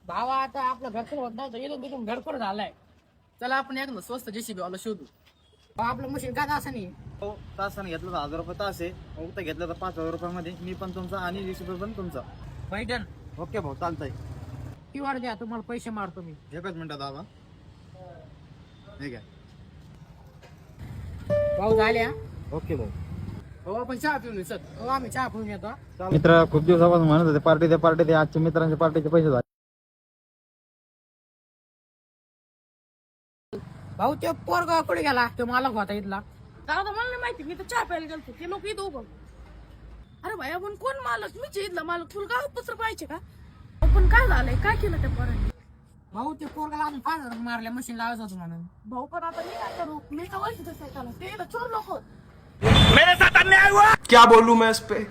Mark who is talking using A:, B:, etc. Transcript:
A: भावा आता आपलं घरचं होत नव्हतं इथून तिथून घरपर झालाय. चला आपण एक स्वस्त जेसीबी वाला शोधू. आपलं मशीन काय असं नाही.
B: हो तासाने घेतलं तर 1000 रुपये तास आहे. उगता घेतलं तर 5000 रुपयामध्ये मी पण तुमचा आणि 20 रुपये पण तुमचा.
A: बैठन
B: ओके भाऊ चालतंय.
A: किंवा द्या तुम्हाला पैसे मारतो मी.
B: एकच मिनिटात दादा. ठीक आहे.
A: भाऊ झाल्या.
B: ओके भाऊ.
A: हो आपण चहा पिऊन येऊ. सर हो आम्ही चहा पिऊन येतो.
B: मित्र खूप दिवसापासून म्हणत होते पार्टी दे आजच्या मित्रांच्या पार्टीचे पैसे झाले.
A: भाऊ ते पोरगा कुठे गेला तो मालक होता इथला. दादा मला नाही माहिती मी तर चहा प्यायला गेलो ते लोक इथं उभं. अरे भाई आपण कोण मालक मीच इथला मालक तुला गाव पत्र पाहिजे का. पण काय झालंय काय केलं त्या पोराने. भाऊ ते पोरगाला अजून 5000 मारल्या मशीन लावायचं होतं म्हणून. भाऊ पण आता मी काय करू मी तर वैसे त्याला ते चोर लोक
C: मेरे साथ अन्याय हुआ क्या बोलूं मैं इस पे